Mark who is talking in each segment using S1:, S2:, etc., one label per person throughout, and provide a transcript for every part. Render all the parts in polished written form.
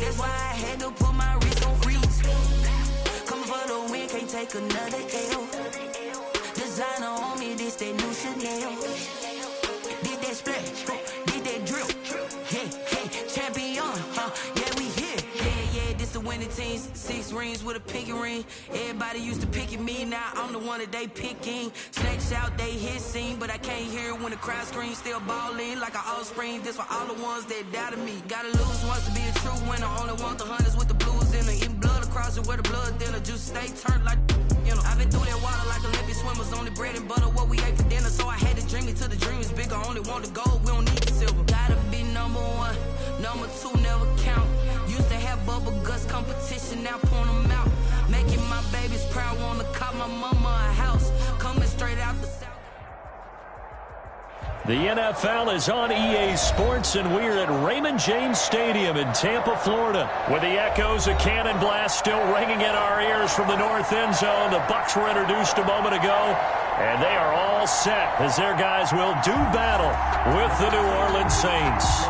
S1: That's why I had to put my wrist on freeze. Coming for the win, can't take another L. Designer on me, this that new Chanel. Did that splash, did that drill. Yeah, champion, yeah, we here. Yeah, this the winning teams. 6 rings with a pinky ring. Everybody used to pick at me, now I'm the one that they picking. Snakes out, they hit scene, but I can't hear it when the crowd screams. Still ballin' like an offspring. This for all the ones that doubted me. Gotta lose once to be a true winner. Only want the hunters with the blues in it. Eating blood across it where the blood thinner. Juice stay turned like, you know. I've been through that water like Olympic swimmers. Only bread and butter, what we ate for dinner. So I had to dream it till the dream is bigger. Only want the gold, we don't need the silver. Gotta be number 1, number 2 never count. Used to have bubble guts competition, now point them out. Making my babies proud, wanna call my mama a house. Coming straight out the south.
S2: The NFL is on EA Sports, and we're at Raymond James Stadium in Tampa, Florida, with the echoes of cannon blast still ringing in our ears from the north end zone. The Bucs were introduced a moment ago, and they are all set as their guys will do battle with the New Orleans Saints.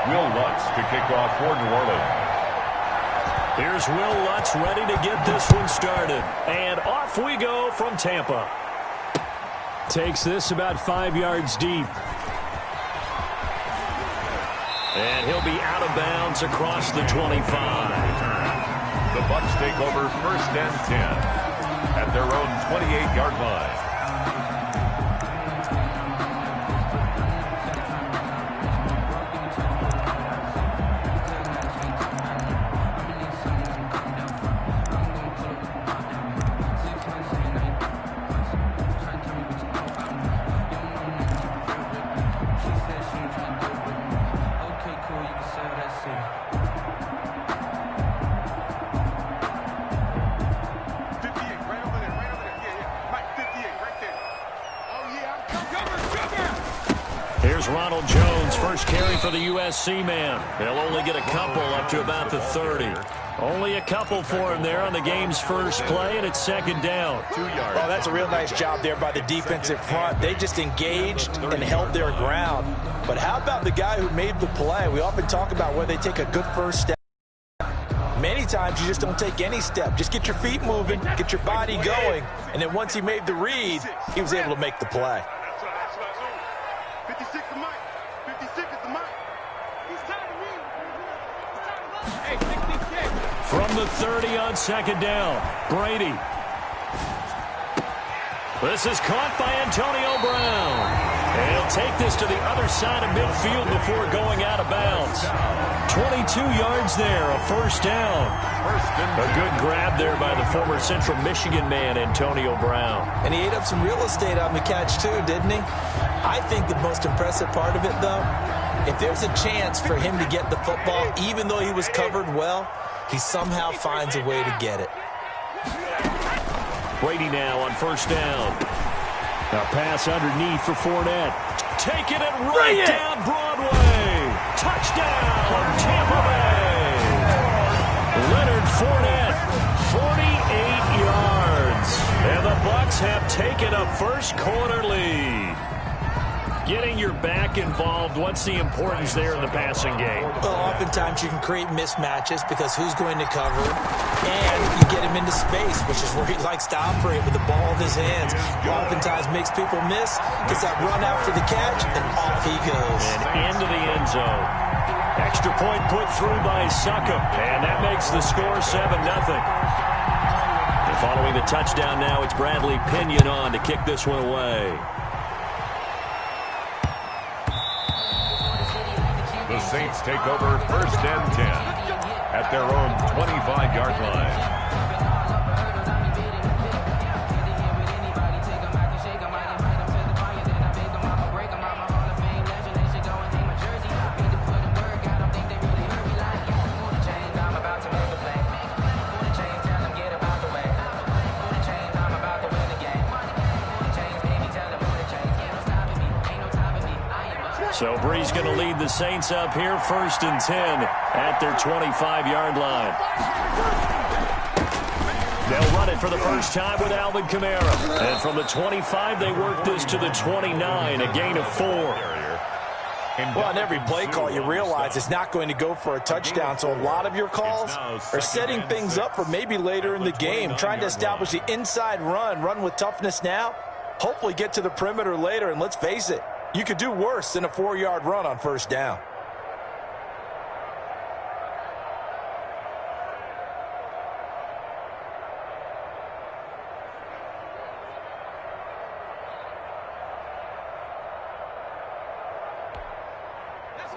S3: Will Lutz to kick off for New Orleans.
S2: Here's Will Lutz ready to get this one started. And off we go from Tampa. Takes this about 5 yards deep. And he'll be out of bounds across the 25.
S3: The Bucs take over 1st and 10 at their own 28-yard line.
S2: Ronald Jones, first carry for the USC man. He'll only get a couple up to about the 30. Only a couple for him there on the game's first play, and it's 2nd down.
S4: 2 yards. Oh, that's a real nice job there by the defensive front. They just engaged and held their ground. But how about the guy who made the play? We often talk about where they take a good first step. Many times you just don't take any step. Just get your feet moving, get your body going, and then once he made the read, he was able to make the play.
S2: From the 30 on 2nd down, Brady. This is caught by Antonio Brown. And he'll take this to the other side of midfield before going out of bounds. 22 yards there, a 1st down. A good grab there by the former Central Michigan man, Antonio Brown.
S4: And he ate up some real estate on the catch too, didn't he? I think the most impressive part of it, though, if there's a chance for him to get the football, even though he was covered well, he somehow finds a way to get it.
S2: Brady now on 1st down. A pass underneath for Fournette. Take it and right down Broadway. Touchdown, Tampa Bay. Leonard Fournette, 48 yards. And the Bucs have taken a first-quarter lead. Getting your back involved, what's the importance there in the passing game?
S4: Well, oftentimes you can create mismatches because who's going to cover, and you get him into space, which is where he likes to operate with the ball in his hands. Oftentimes makes people miss, gets that run after the catch, and off he goes.
S2: And into the end zone. Extra point put through by Succop, and that makes the score 7-0. Following the touchdown now, it's Bradley Pinion on to kick this one away.
S3: The Saints take over 1st and 10 at their own 25-yard line.
S2: So Bree's going to lead the Saints up here, 1st and 10 at their 25-yard line. They'll run it for the first time with Alvin Kamara. And from the 25, they work this to the 29, a gain of 4.
S4: Well, on every play call, you realize it's not going to go for a touchdown, so a lot of your calls are setting things up for maybe later in the game, trying to establish the inside run with toughness now, hopefully get to the perimeter later, and let's face it, you could do worse than a 4-yard run on first down.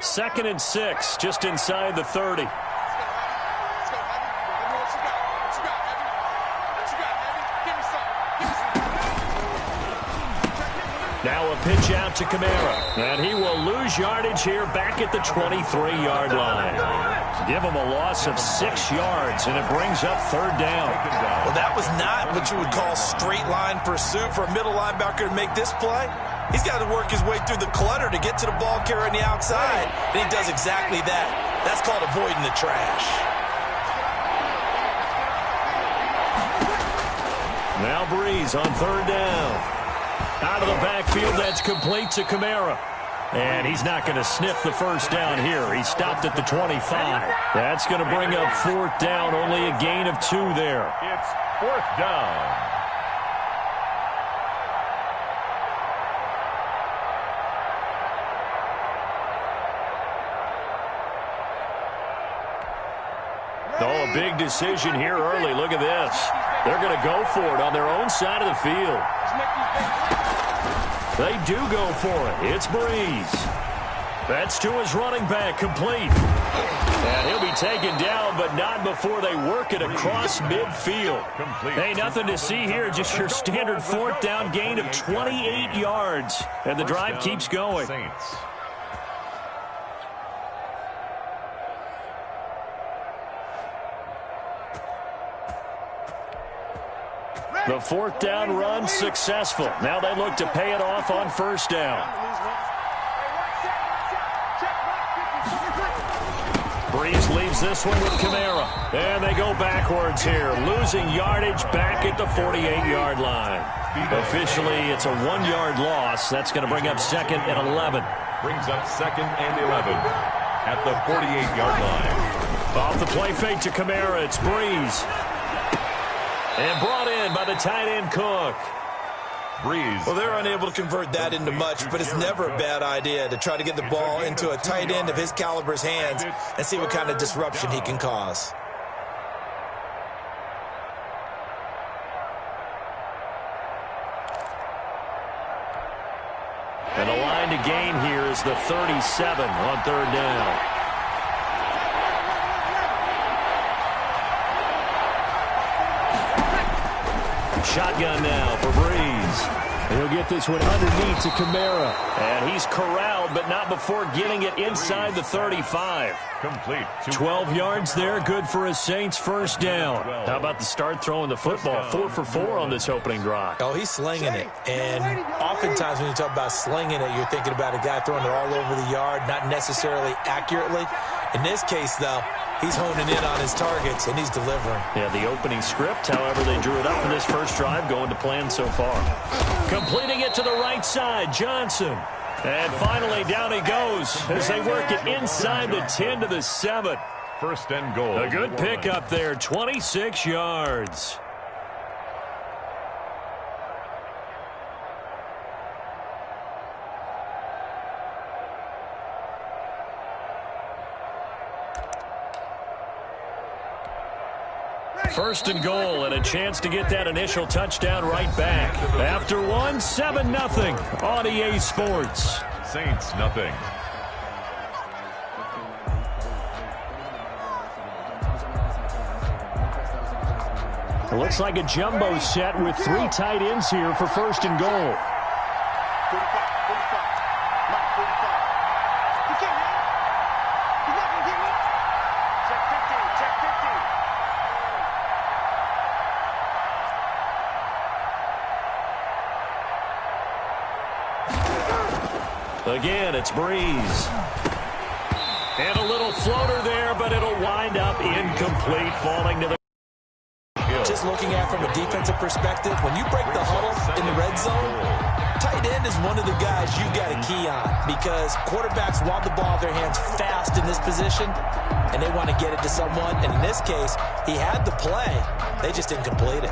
S2: Second and 6, just inside the 30. Now a pitch out to Kamara, and he will lose yardage here back at the 23-yard line. Give him a loss of 6 yards, and it brings up third down.
S4: Well, that was not what you would call straight line pursuit for a middle linebacker to make this play. He's got to work his way through the clutter to get to the ball carrier on the outside, and he does exactly that. That's called avoiding the trash.
S2: Now Breeze on third down. Out of the backfield, that's complete to Kamara. And he's not going to sniff the first down here. He stopped at the 25. That's going to bring up fourth down, only a gain of 2 there.
S3: It's fourth down.
S2: Oh, a big decision here early. Look at this. They're going to go for it on their own side of the field. They do go for it. It's Breeze. That's to his running back, complete. And he'll be taken down, but not before they work it across midfield. Hey, nothing to see here. Just your standard fourth down gain of 28 yards. And the drive keeps going. The fourth down run successful. Now they look to pay it off on first down. Breeze leaves this one with Kamara. And they go backwards here, losing yardage back at the 48-yard line. Officially, it's a 1-yard loss. That's going to bring up second and 11.
S3: Brings up second and 11 at the 48-yard line.
S2: Off the play fake to Kamara, it's Breeze. And brought in by the tight end Cook.
S3: Breeze.
S4: Well, they're unable to convert that into much, but it's never a bad idea to try to get the ball into a tight end of his caliber's hands and see what kind of disruption he can cause.
S2: And the line to gain here is the 37 on third down. Shotgun now for Breeze. He'll get this one underneath to Kamara. And he's corralled, but not before getting it inside the 35.
S3: Complete.
S2: 12 yards there, good for a Saints first down. How about the start throwing the football? 4 for 4 on this opening drive.
S4: Oh, he's slinging it. And oftentimes when you talk about slinging it, you're thinking about a guy throwing it all over the yard, not necessarily accurately. In this case, though, he's honing in on his targets, and he's delivering.
S2: Yeah, the opening script, however, they drew it up for this first drive, going to plan so far. Completing it to the right side, Johnson. And finally, down he goes as they work it inside the 10 to the 7.
S3: First and goal.
S2: A good pickup there, 26 yards. First and goal, and a chance to get that initial touchdown right back. After one, 7-0 on EA Sports.
S3: Saints, nothing.
S2: It looks like a jumbo set with 3 tight ends here for first and goal. Again, it's Breeze. And a little floater there, but it'll wind up incomplete, falling to the
S4: just looking at from a defensive perspective, when you break the huddle in the red zone, tight end is one of the guys you've got to key on because quarterbacks want the ball in their hands fast in this position, and they want to get it to someone. And in this case, he had the play. They just didn't complete it.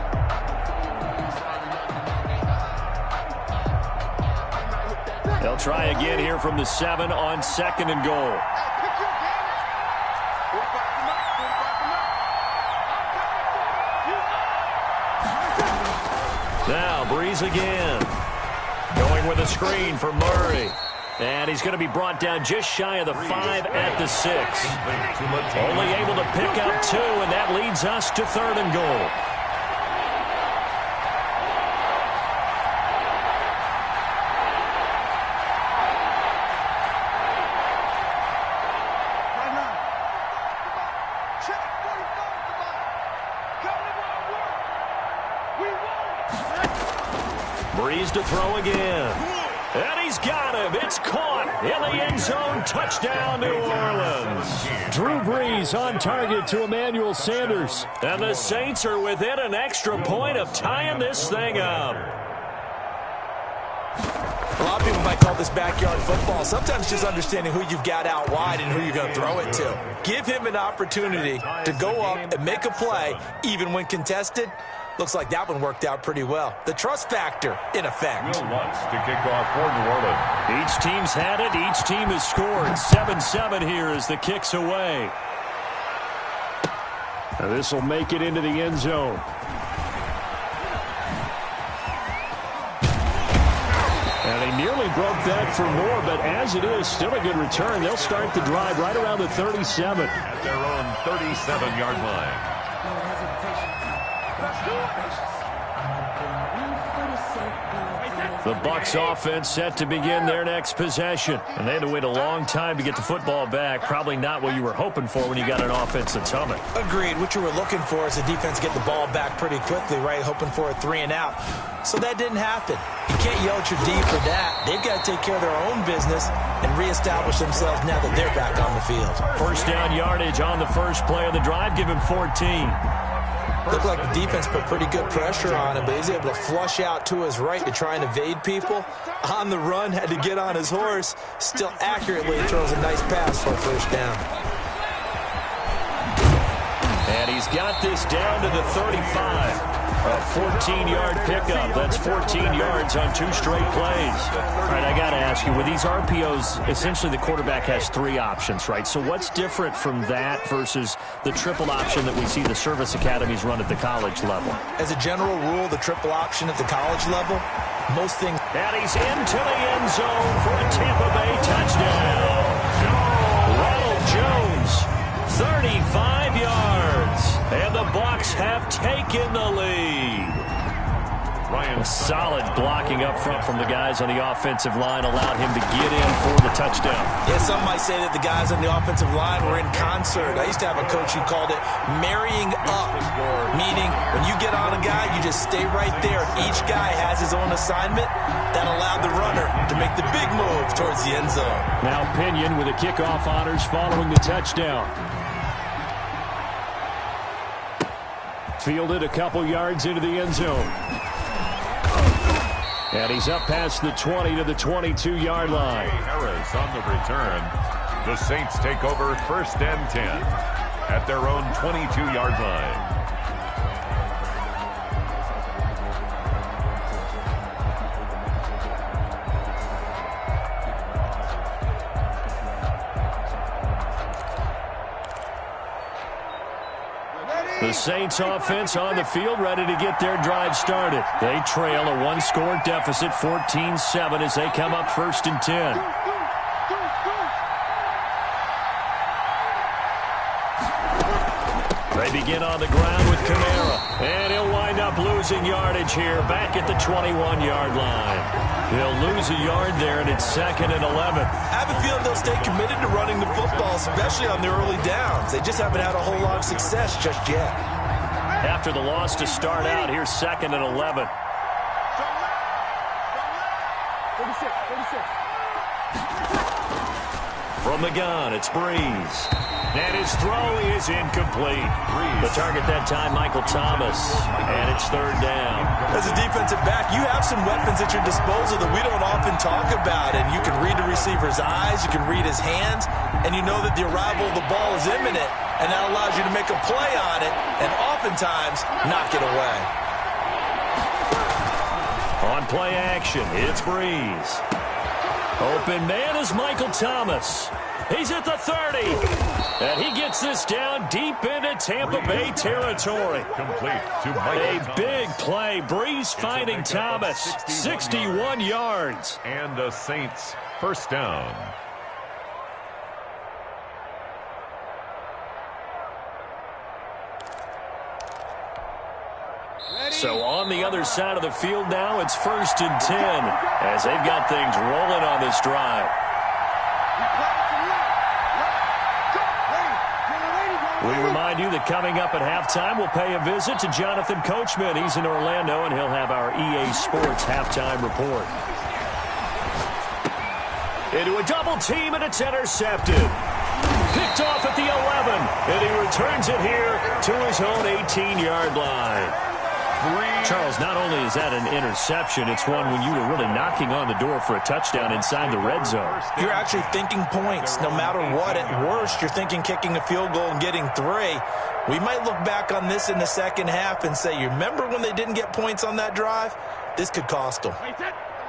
S2: They'll try again here from the 7 on 2nd and goal. Now Breeze again. Going with a screen for Murray. And he's going to be brought down just shy of the 5 at the 6. Only able to pick up 2, and that leads us to 3rd and goal. Breeze to throw again. And he's got him. It's caught in the end zone. Touchdown, New Orleans. Drew Brees on target to Emmanuel Sanders. And the Saints are within an extra point of tying this thing up.
S4: A lot of people might call this backyard football. Sometimes just understanding who you've got out wide and who you're going to throw it to. Give him an opportunity to go up and make a play, even when contested. Looks like that one worked out pretty well. The trust factor in effect.
S3: Will Lutz to kick off for New Orleans.
S2: Each team's had it. Each team has scored. 7-7 here as the kick's away. Now this will make it into the end zone. And they nearly broke that for more, but as it is, still a good return. They'll start the drive right around the 37.
S3: At their own 37-yard line.
S2: The Bucs offense set to begin their next possession. And they had to wait a long time to get the football back. Probably not what you were hoping for when you got an offense that's humming.
S4: Agreed. What you were looking for is the defense get the ball back pretty quickly, right? Hoping for a 3 and out. So that didn't happen. You can't yell at your D for that. They've got to take care of their own business and reestablish themselves now that they're back on the field.
S2: First down yardage on the first play of the drive. Give him 14.
S4: Looked like the defense put pretty good pressure on him, but he's able to flush out to his right to try and evade people. On the run, had to get on his horse. Still accurately throws a nice pass for a first down.
S2: And he's got this down to the 35. A 14-yard pickup. That's 14 yards on 2 straight plays. All right, I got to ask you, with these RPOs, essentially the quarterback has 3 options, right? So what's different from that versus the triple option that we see the service academies run at the college level?
S4: As a general rule, the triple option at the college level, most things...
S2: And he's into the end zone for a Tampa Bay touchdown. Ronald Jones, 35 yards. And the Bucs have taken the lead. A solid blocking up front from the guys on the offensive line allowed him to get in for the touchdown.
S4: Yeah, some might say that the guys on the offensive line were in concert. I used to have a coach who called it marrying up, meaning when you get on a guy, you just stay right there. Each guy has his own assignment. That allowed the runner to make the big move towards the end zone.
S2: Now Pinion with the kickoff honors following the touchdown. Fielded a couple yards into the end zone. And he's up past the 20 to the 22-yard line.
S3: Harris on the return. The Saints take over 1st and 10 at their own 22-yard line.
S2: The Saints offense on the field, ready to get their drive started. They trail a 1-score deficit, 14-7, as they come up 1st and 10. They begin on the ground with Kamara, and he'll wind up losing yardage here back at the 21-yard line. They'll lose a yard there, and it's 2nd and 11.
S4: I have a feeling they'll stay committed to running the football, especially on their early downs. They just haven't had a whole lot of success just yet.
S2: After the loss to start out, here's 2nd and 11. From the gun, it's Breeze. And his throw is incomplete. The target that time, Michael Thomas. And it's third down.
S4: As a defensive back, you have some weapons at your disposal that we don't often talk about. And you can read the receiver's eyes, you can read his hands, and you know that the arrival of the ball is imminent. And that allows you to make a play on it and oftentimes knock it away.
S2: On play action, it's Breeze. Open man is Michael Thomas. He's at the 30. And he gets this down deep into Tampa Bay territory.
S3: Complete to Michael
S2: A big play. Breeze finding Thomas. 61 yards.
S3: And the Saints first down.
S2: So on the other side of the field now, it's 1st and 10 as they've got things rolling on this drive. We remind you that coming up at halftime, we'll pay a visit to Jonathan Coachman. He's in Orlando, and he'll have our EA Sports halftime report. Into a double team, and it's intercepted. Picked off at the 11, and he returns it here to his own 18-yard line. Charles, not only is that an interception, it's one when you were really knocking on the door for a touchdown inside the red zone.
S4: You're actually thinking points. No matter what, at worst, you're thinking kicking a field goal and getting 3. We might look back on this in the second half and say, you remember when they didn't get points on that drive? This could cost them.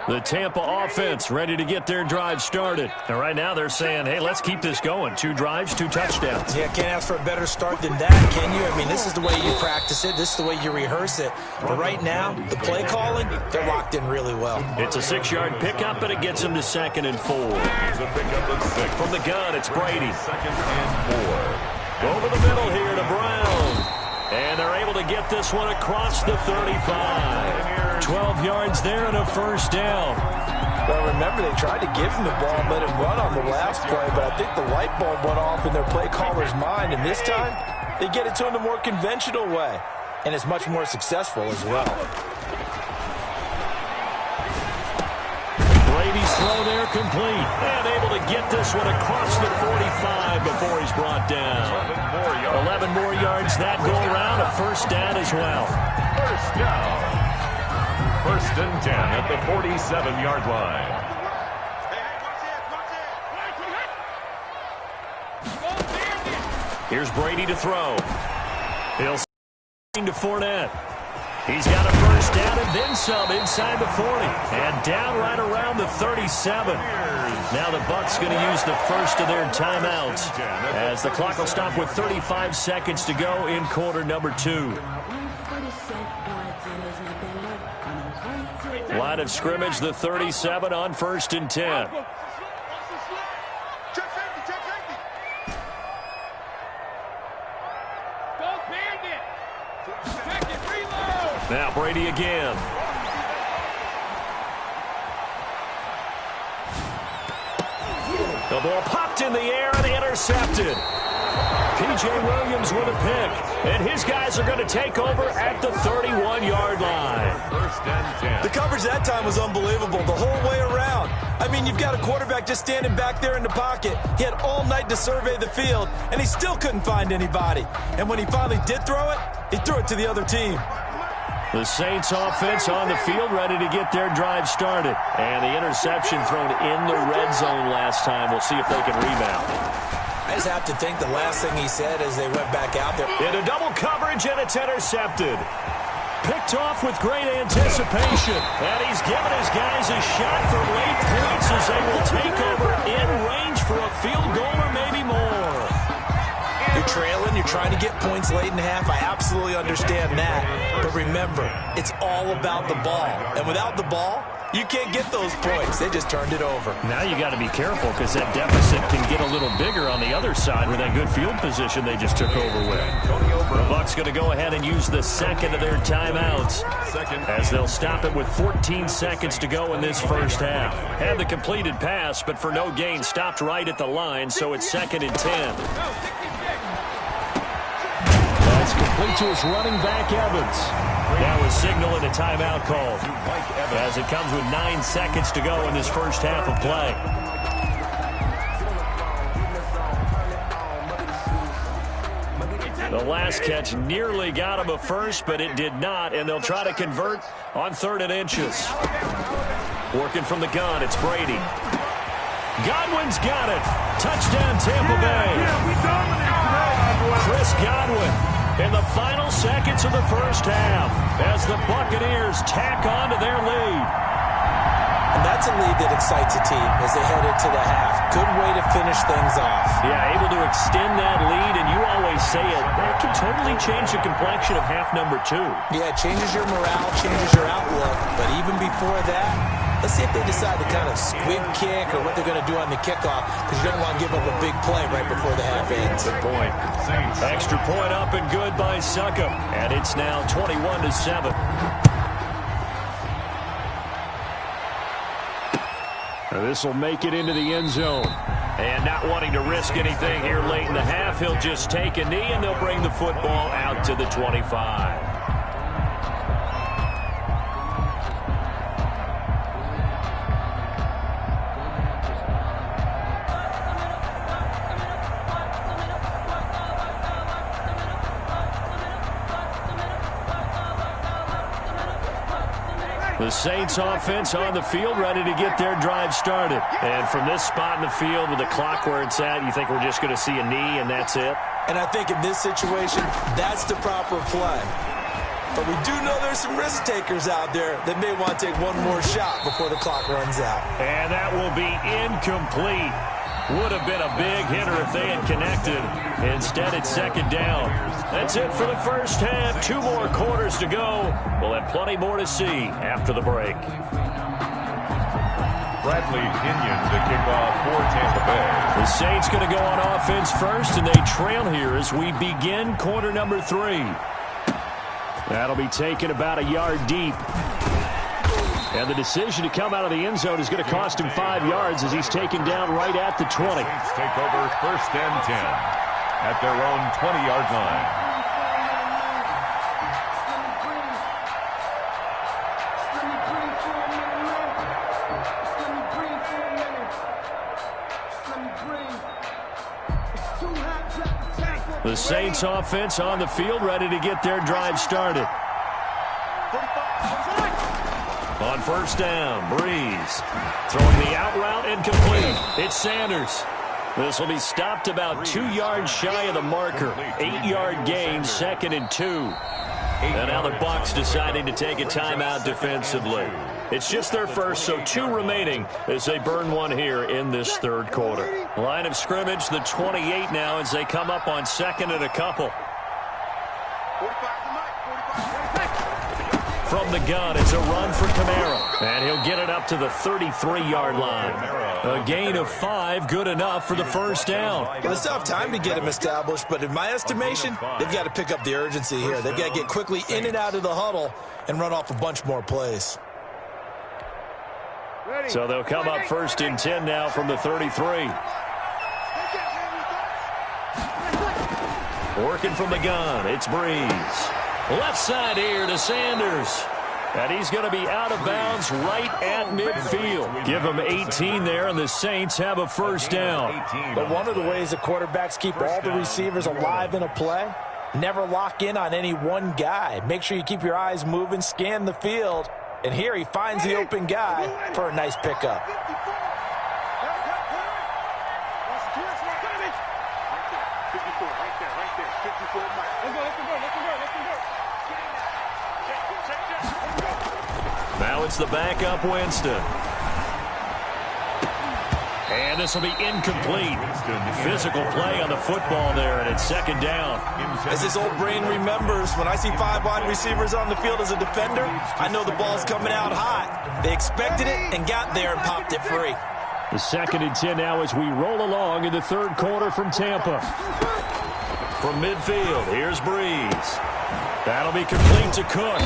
S2: The Tampa offense ready to get their drive started. And right now they're saying, hey, let's keep this going. 2 drives, 2 touchdowns.
S4: Yeah, can't ask for a better start than that, can you? I mean, this is the way you practice it. This is the way you rehearse it. But right now, the play calling, they're locked in really well.
S2: It's a 6-yard pickup, and it gets them to 2nd and 4.
S3: It's a pickup of 6.
S2: From the gun, it's Brady.
S3: 2nd and 4.
S2: Over the middle here to Brown. And they're able to get this one across the 35. 12 yards there and a first down.
S4: Well, remember, they tried to give him the ball and let him run on the last play, but I think the light bulb went off in their play caller's mind, and this time, they get it to him the more conventional way, and it's much more successful as well.
S2: Brady's throw there complete, and able to get this one across the 45 before he's brought down. 11 more yards that go around, a first down as well.
S3: First down. 1st and 10 at the 47-yard line.
S2: Here's Brady to throw. He'll send to Fournette. He's got a first down and then some inside the 40. And down right around the 37. Now the Bucs going to use the first of their timeouts as the clock will stop with 35 seconds to go in quarter number 2. Line of scrimmage, the 37 on 1st and 10. Now Brady again. The ball popped in the air and intercepted. P.J. Williams with a pick, and his guys are going to take over at the 31-yard line.
S3: 1st and 10.
S4: The coverage that time was unbelievable the whole way around. I mean, you've got a quarterback just standing back there in the pocket. He had all night to survey the field, and he still couldn't find anybody. And when he finally did throw it, he threw it to the other team.
S2: The Saints offense on the field ready to get their drive started. And the interception thrown in the red zone last time. We'll see if they can rebound.
S4: I just have to think the last thing he said as they went back out there.
S2: In a double coverage, and it's intercepted. Picked off with great anticipation. And he's given his guys a shot for late points as they will take over in range for a field goal or maybe more.
S4: You're trailing, you're trying to get points late in half. I absolutely understand that. But remember, it's all about the ball. And without the ball, you can't get those points. They just turned it over.
S2: Now you got to be careful because that deficit can get a little bigger on the other side with that good field position they just took over with. The Bucs going to go ahead and use the 2nd of their timeouts as they'll stop it with 14 seconds to go in this first half. Had the completed pass, but for no gain, stopped right at the line, so it's 2nd and 10. That's complete to his running back, Evans. Now a signal and a timeout called as it comes with 9 seconds to go in this first half of play. The last catch nearly got him a first, but it did not, and they'll try to convert on 3rd and inches. Working from the gun, it's Brady. Godwin's got it. Touchdown, Tampa Bay. Chris Godwin in the final seconds of the first half as the Buccaneers tack on to their lead.
S4: And that's a lead that excites a team as they head into the half. Good way to finish things off.
S2: Yeah, able to extend that lead, and you always say it, that can totally change the complexion of half number 2.
S4: Yeah, it changes your morale, changes your outlook. But even before that, let's see if they decide to kind of squib kick or what they're going to do on the kickoff, because you don't want to give up a big play right before the half ends.
S2: Good point. Extra point up and good by Succop, and it's now 21-7. This will make it into the end zone. And not wanting to risk anything here late in the half, he'll just take a knee, and they'll bring the football out to the 25. The Saints offense on the field, ready to get their drive started. And from this spot in the field with the clock where it's at, you think we're just going to see a knee and that's it?
S4: And I think in this situation, that's the proper play. But we do know there's some risk takers out there that may want to take one more shot before the clock runs out.
S2: And that will be incomplete. Would have been a big hitter if they had connected. Instead, it's 2nd down. That's it for the first half. 2 more quarters to go. We'll have plenty more to see after the break.
S3: Bradley Pinion to kick off for Tampa Bay.
S2: The Saints going to go on offense first, and they trail here as we begin quarter number 3. That'll be taken about a yard deep. And the decision to come out of the end zone is going to cost him 5 yards as he's taken down right at the 20.
S3: The Saints take over 1st and 10 at their own 20-yard line.
S2: The Saints offense on the field, ready to get their drive started. On 1st down, Breeze throwing the out route incomplete. It's Sanders. This will be stopped about 2 yards shy of the marker. 8-yard gain, 2nd and 2. And now the Bucs deciding to take a timeout defensively. It's just their first, so 2 remaining as they burn one here in this 3rd quarter. Line of scrimmage, the 28 now as they come up on 2nd and a couple. From the gun, it's a run for Kamara. And he'll get it up to the 33-yard line. A gain of 5, good enough for the 1st down.
S4: Well, it's tough time to get him established, but in my estimation, they've got to pick up the urgency here. They've got to get quickly in and out of the huddle and run off a bunch more plays.
S2: So they'll come up 1st and 10 now from the 33. Working from the gun, it's Breeze. Left side here to Sanders. And he's going to be out of bounds right at midfield. Give him 18 there, and the Saints have a 1st down.
S4: But one of the ways the quarterbacks keep all the receivers alive in a play, never lock in on any one guy. Make sure you keep your eyes moving, scan the field. And here he finds the open guy for a nice pickup.
S2: Now it's the backup Winston. And this will be incomplete. Physical play on the football there, and it's 2nd down.
S4: As his old brain remembers, when I see 5 wide receivers on the field as a defender, I know the ball's coming out hot. They expected it and got there and popped it free.
S2: The 2nd and 10 now as we roll along in the 3rd quarter from Tampa. From midfield, here's Breeze. That'll be complete to Cook.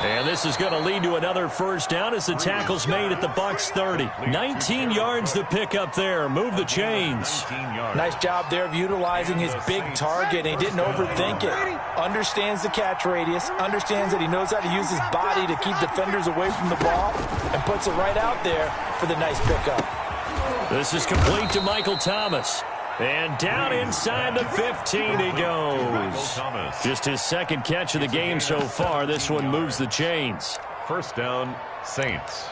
S2: And this is going to lead to another 1st down as the tackle's made at the Bucs 30. 19 yards to pick up there. Move the chains.
S4: Nice job there of utilizing his big target. He didn't overthink it. Understands the catch radius. Understands that he knows how to use his body to keep defenders away from the ball. And puts it right out there for the nice pickup.
S2: This is complete to Michael Thomas. And down inside the 15 he goes. Just his second catch of the game so far. This one moves the chains.
S3: First down, Saints.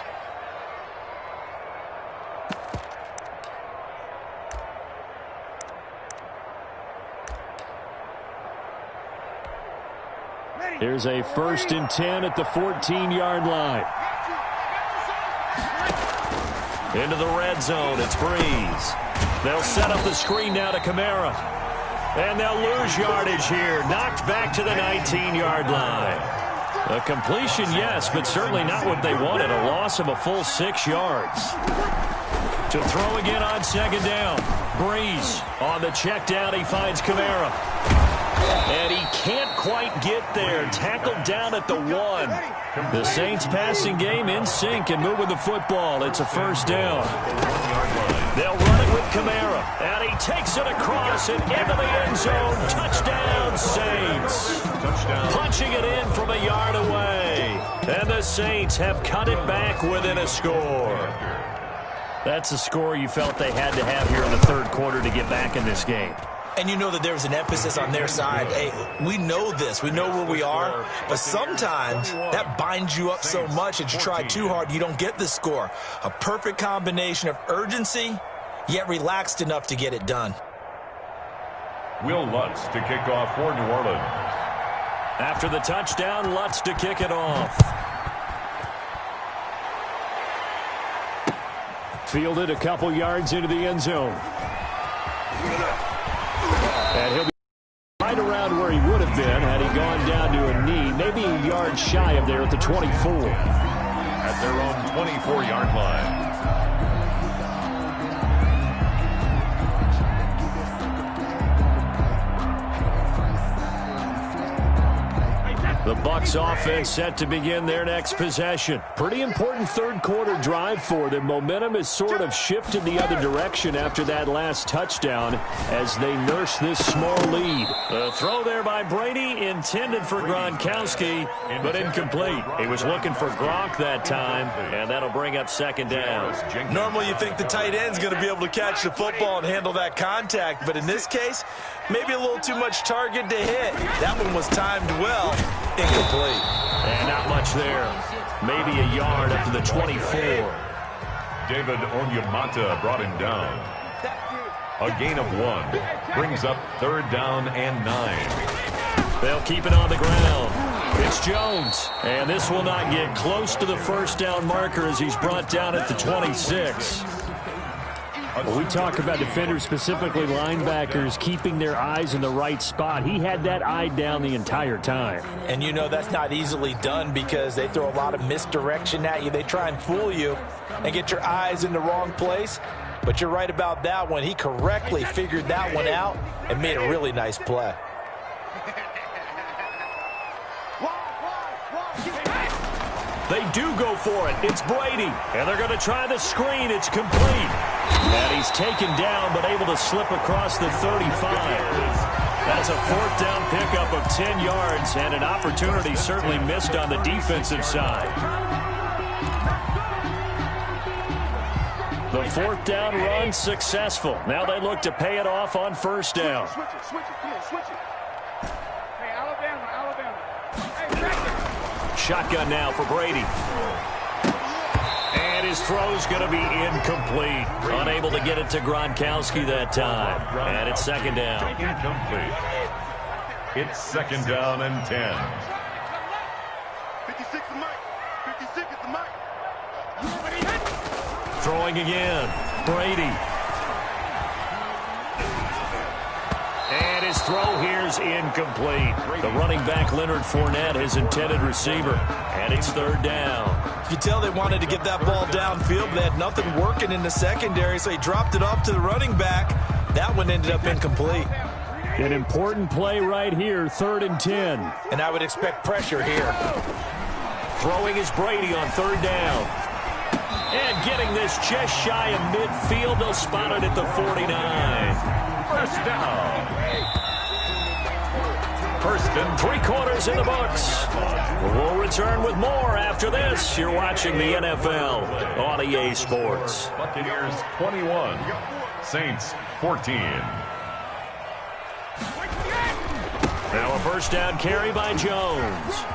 S2: Here's a 1st and 10 at the 14-yard line. Into the red zone, it's Breeze. They'll set up the screen now to Kamara. And they'll lose yardage here. Knocked back to the 19-yard line. A completion, yes, but certainly not what they wanted. A loss of a full 6 yards. To throw again on 2nd down. Breeze on the check down. He finds Kamara. And he can't quite get there. Tackled down at the 1. The Saints passing game in sync and moving the football. It's a 1st down. They'll run it with Kamara. And he takes it across and into the end zone. Touchdown, Saints. Punching it in from a yard away. And the Saints have cut it back within a score. That's a score you felt they had to have here in the 3rd quarter to get back in this game.
S4: And you know that there was an emphasis on their side. Hey, we know this. We know where we are. But sometimes that binds you up so much that you try too hard, you don't get the score. A perfect combination of urgency, yet relaxed enough to get it done.
S3: Will Lutz to kick off for New Orleans.
S2: After the touchdown, Lutz to kick it off. Fielded a couple yards into the end zone. And he'll be right around where he would have been had he gone down to a knee, maybe a yard shy of there at the 24.
S3: At their own 24-yard line.
S2: The Bucs offense set to begin their next possession. Pretty important 3rd quarter drive for them. Momentum has sort of shifted the other direction after that last touchdown as they nurse this small lead. The throw there by Brady intended for Gronkowski, but incomplete. He was looking for Gronk that time, and that'll bring up 2nd down.
S4: Normally you think the tight end's going to be able to catch the football and handle that contact, but in this case, maybe a little too much target to hit. That one was timed well. Incomplete.
S2: And not much there. Maybe a yard up to the 24.
S3: David Onyemata brought him down. A gain of 1. Brings up 3rd down and 9.
S2: They'll keep it on the ground. It's Jones. And this will not get close to the 1st down marker as he's brought down at the 26. When we talk about defenders, specifically linebackers, keeping their eyes in the right spot, he had that eye down the entire time.
S4: And you know that's not easily done because they throw a lot of misdirection at you. They try and fool you and get your eyes in the wrong place. But you're right about that one. He correctly figured that one out and made a really nice play.
S2: They do go for it. It's Brady. And they're going to try the screen. It's complete. And he's taken down but able to slip across the 35. That's a 4th down pickup of 10 yards and an opportunity certainly missed on the defensive side. The 4th down run successful. Now they look to pay it off on 1st down. Shotgun now for Brady. And his throw's going to be incomplete. Unable to get it to Gronkowski that time. And it's 2nd down.
S3: Incomplete. It's 2nd down and 10.
S5: 56 the mic. 56 is the mic.
S2: Throwing again. Brady. And his throw here's incomplete. The running back, Leonard Fournette, his intended receiver. And it's 3rd down.
S4: You tell they wanted to get that ball downfield, but they had nothing working in the secondary, so he dropped it off to the running back. That one ended up incomplete.
S2: An important play right here, 3rd and 10.
S4: And I would expect pressure here.
S2: Throwing is Brady on 3rd down. And getting this just shy of midfield. They'll spot it at the 49.
S3: 1st down. 1st and
S2: 3/4 in the books. We'll return with more after this. You're watching the NFL on EA Sports.
S3: Buccaneers 21. Saints 14.
S2: Now a first down carry by Jones.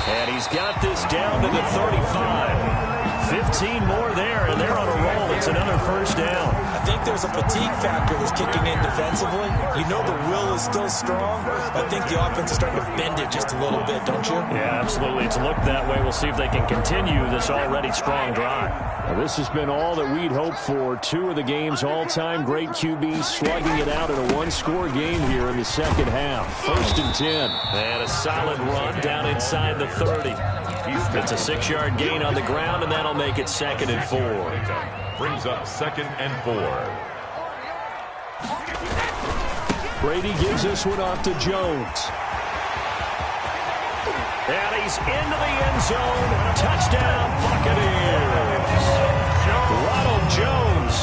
S2: And he's got this down to the 35. 15 more there, and they're on a roll. It's another first down.
S4: I think there's a fatigue factor that's kicking in defensively. You know the will is still strong, but I think the offense is starting to bend it just a little bit, don't you?
S2: Yeah, absolutely. It's looked that way. We'll see if they can continue this already strong drive. Now, this has been all that we'd hoped for. Two of the game's all-time great QBs slugging it out in a one-score game here in the second half. 1st and 10. And a solid run down inside the 30. It's a 6-yard gain on the ground, and that'll make it 2nd and 4.
S3: Brings up 2nd and 4.
S2: Brady gives this one off to Jones. And he's into the end zone. Touchdown, Buccaneers. Ronald Jones,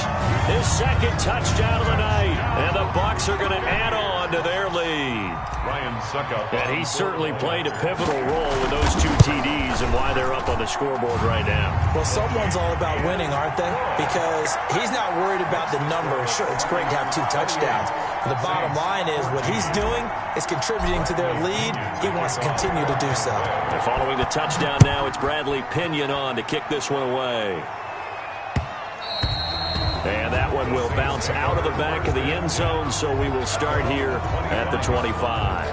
S2: his 2nd touchdown of the night. And the Bucs are going to add on to their lead.
S3: Ryan Suckup.
S2: And he certainly played a pivotal role with those 2 TDs and why they're up on the scoreboard right now.
S4: Well, someone's all about winning, aren't they? Because he's not worried about the number. Sure, it's great to have 2 touchdowns. But the bottom line is what he's doing is contributing to their lead. He wants to continue to do so.
S2: And following the touchdown now, it's Bradley Pinion on to kick this one away. And that one will bounce out of the back of the end zone, so we will start here at the 25.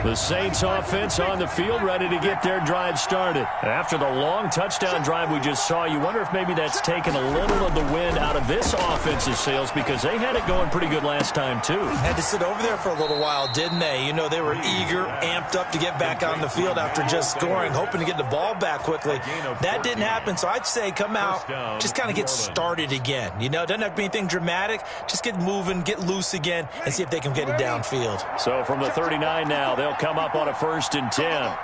S2: The Saints offense on the field, ready to get their drive started. After the long touchdown drive we just saw, you wonder if maybe that's taken a little of the wind out of this offense's sails, because they had it going pretty good last time, too.
S4: Had to sit over there for a little while, didn't they? You know, they were eager, amped up to get back on the field after just scoring, hoping to get the ball back quickly. That didn't happen, so I'd say come out, just kind of get started again. You know, doesn't have to be anything dramatic. Just get moving, get loose again, and see if they can get it downfield.
S2: So from the 39 now, they'll come up on a 1st and 10.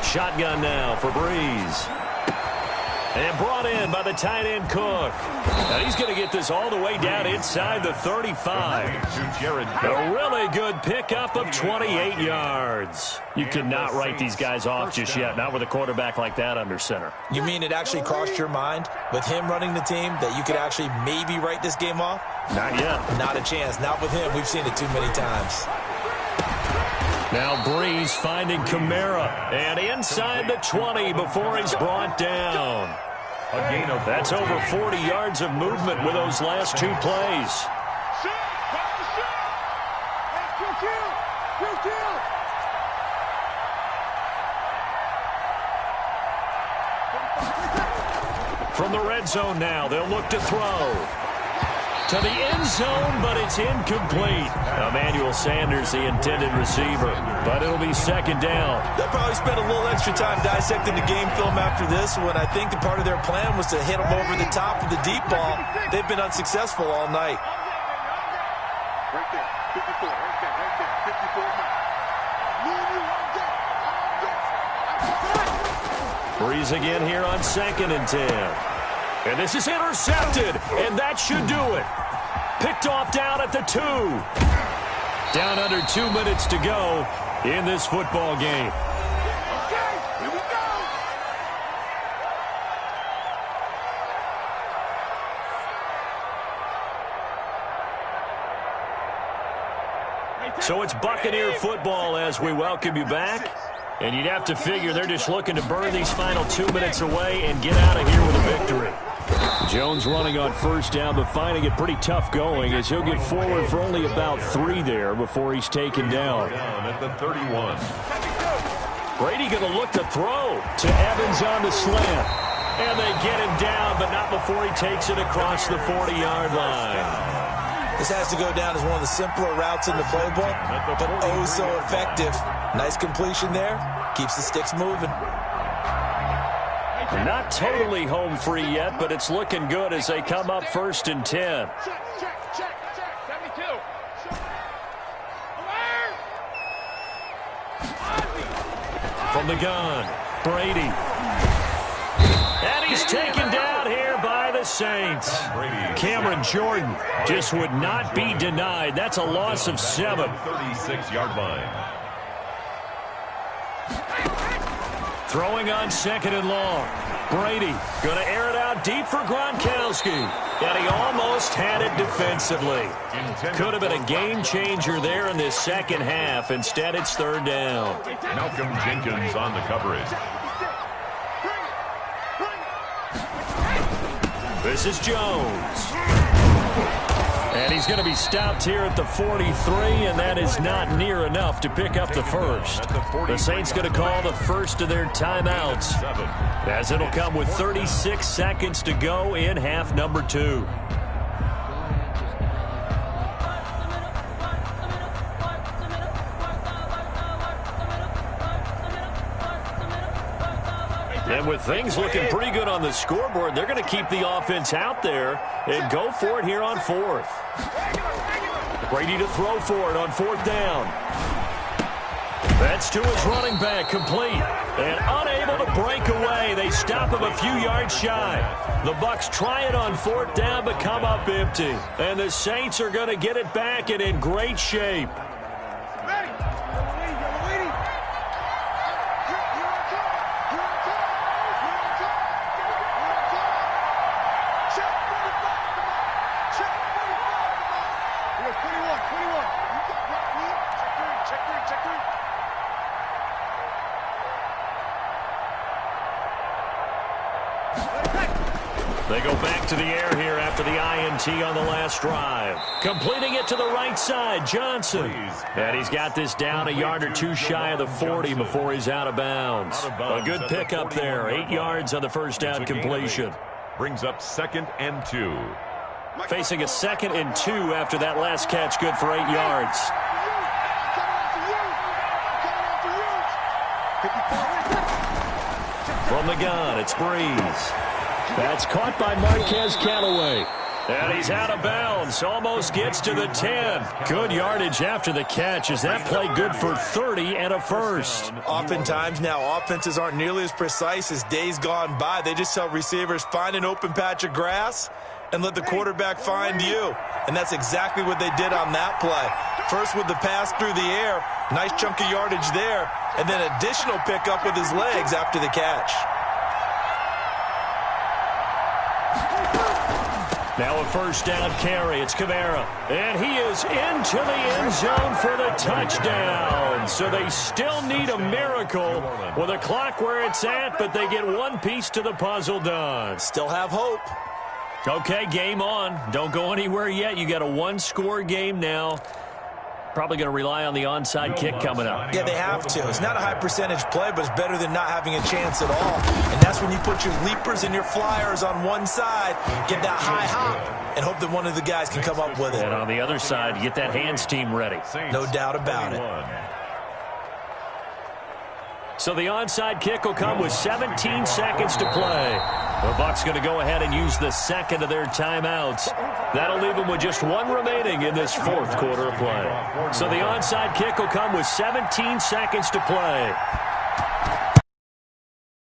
S2: Shotgun now for Breeze. And brought in by the tight end Cook. And he's going to get this all the way down inside the 35. A really good pickup of 28 yards. You cannot write these guys off just yet, not with a quarterback like that under center.
S4: You mean it actually crossed your mind with him running the team that you could actually maybe write this game off?
S2: Not yet.
S4: Not a chance. Not with him. We've seen it too many times.
S2: Now Breeze finding Kamara. And inside the 20 before he's brought down. That's over 40 yards of movement with those last 2 plays. From the red zone now, they'll look to throw. To the end zone, but it's incomplete. Emmanuel Sanders, the intended receiver, but it'll be 2nd down.
S4: They'll probably spend a little extra time dissecting the game film after this one. I think the part of their plan was to hit them over the top of the deep ball. They've been unsuccessful all night.
S5: Right there, 54, right there, 54.
S2: Breeze again here on 2nd and 10. And this is intercepted, and that should do it. Picked off down at the 2. Down under 2 minutes to go in this football game.
S5: Okay, here we go.
S2: So it's Buccaneer football as we welcome you back. And you'd have to figure they're just looking to burn these final 2 minutes away and get out of here with a victory. Jones running on 1st down, but finding it pretty tough going as he'll get forward for only about 3 there before he's taken down.
S3: At the 31.
S2: Brady going to look to throw to Evans on the slant. And they get him down, but not before he takes it across the 40-yard line.
S4: This has to go down as one of the simpler routes in the playbook, but oh so effective. Nice completion there. Keeps the sticks moving.
S2: Not totally home free yet, but it's looking good as they come up 1st and 10.
S5: Check. 72.
S2: From the gun, Brady. And he's taken down here by the Saints. Cameron Jordan just would not be denied. That's a loss of 7.
S3: 36-yard line.
S2: Throwing on 2nd and long. Brady going to air it out deep for Gronkowski. And he almost had it defensively. Could have been a game changer there in this second half. Instead, it's 3rd down.
S3: Malcolm Jenkins on the coverage.
S2: This is Jones. And he's going to be stopped here at the 43, and that is not near enough to pick up the first. The Saints going to call the first of their timeouts, as it'll come with 36 seconds to go in half number 2. And with things looking pretty good on the scoreboard, they're going to keep the offense out there and go for it here on 4th. Brady to throw for it on 4th down. That's to his running back, complete. And unable to break away. They stop him a few yards shy. The Bucs try it on 4th down, but come up empty. And the Saints are going to get it back and in great shape. They go back to the air here after the INT on the last drive. Completing it to the right side, Johnson. And he's got this down a yard or 2 shy of the 40 before he's out of bounds. A good pickup there. 8 yards on the first down completion.
S3: Brings up 2nd and 2.
S2: Facing a 2nd and 2 after that last catch, good for 8 yards. From the gun, it's Breeze. That's caught by Marquez Callaway. And he's out of bounds. Almost gets to the 10. Good yardage after the catch. Is that play good for 30 and a first?
S4: Oftentimes now, offenses aren't nearly as precise as days gone by. They just tell receivers, find an open patch of grass and let the quarterback find you. And that's exactly what they did on that play. First with the pass through the air. Nice chunk of yardage there. And then additional pickup with his legs after the catch.
S2: Now a first down carry. It's Kamara. And he is into the end zone for the touchdown. So they still need a miracle with a clock where it's at, but they get one piece to the puzzle done.
S4: Still have hope.
S2: Okay, game on. Don't go anywhere yet. You got a one-score game now. Probably going to rely on the onside kick coming up.
S4: Yeah, they have to. It's not a high percentage play, but it's better than not having a chance at all. And that's when you put your leapers and your flyers on one side, get that high hop, and hope that one of the guys can come up with it.
S2: And on the other side, get that hands team ready.
S4: No doubt about it.
S2: So the onside kick will come with 17 seconds to play. The Bucs going to go ahead and use the second of their timeouts. That'll leave them with just one remaining in this 4th quarter of play. So the onside kick will come with 17 seconds to play.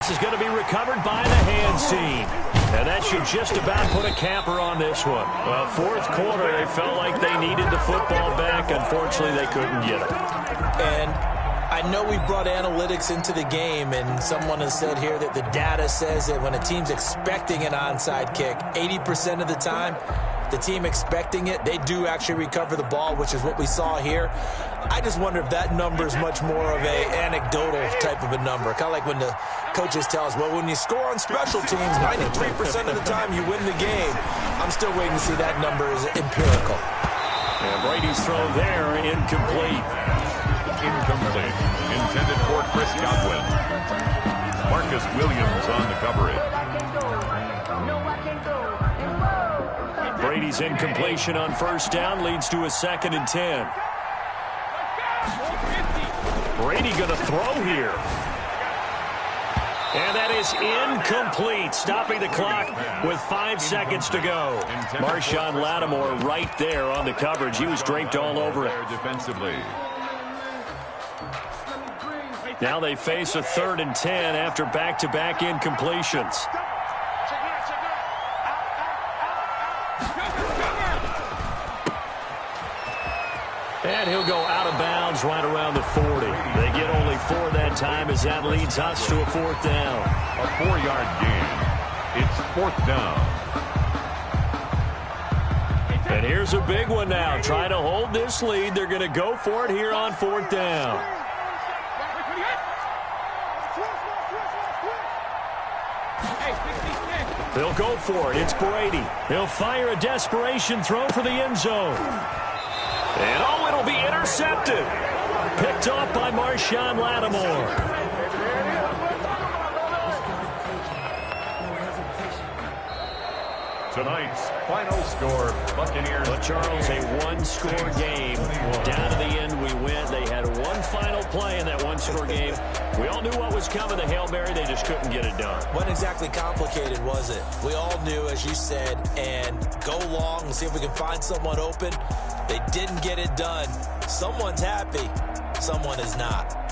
S2: This is going to be recovered by the hands team. And that should just about put a capper on this one. Well, 4th quarter, they felt like they needed the football back. Unfortunately, they couldn't get it.
S4: And I know we brought analytics into the game, and someone has said here that the data says that when a team's expecting an onside kick, 80% of the time, the team expecting it, they do actually recover the ball, which is what we saw here. I just wonder if that number is much more of a anecdotal type of a number. Kind of like when the coaches tell us, well, when you score on special teams, 93% of the time you win the game. I'm still waiting to see that number is empirical.
S2: And Brady's throw there, incomplete.
S3: Incomplete. Intended for Chris Godwin. Marcus Williams on the coverage.
S2: Brady's incompletion on first down leads to a 2nd and 10. Brady going to throw here. And that is incomplete, stopping the clock with 5 seconds to go. Marshawn Lattimore right there on the coverage. He was draped all over it.
S3: Defensively.
S2: Now they face a 3rd and 10 after back-to-back incompletions. And he'll go out of bounds right around the 40. They get only 4 that time as that leads us to a 4th down.
S3: A 4-yard gain. It's 4th down.
S2: And here's a big one now. Trying to hold this lead. They're going to go for it here on 4th down. They'll go for it. It's Brady. He'll fire a desperation throw for the end zone. And oh, it'll be intercepted. Picked off by Marshawn Lattimore.
S3: Tonight's final score, Buccaneers.
S2: But Charles, a one-score game. Down to the end we went. They had one final play in that one-score game. We all knew what was coming. The Hail Mary, they just couldn't get it done.
S4: Wasn't exactly complicated, was it? We all knew, as you said, and go long and see if we can find someone open. They didn't get it done. Someone's happy. Someone is not.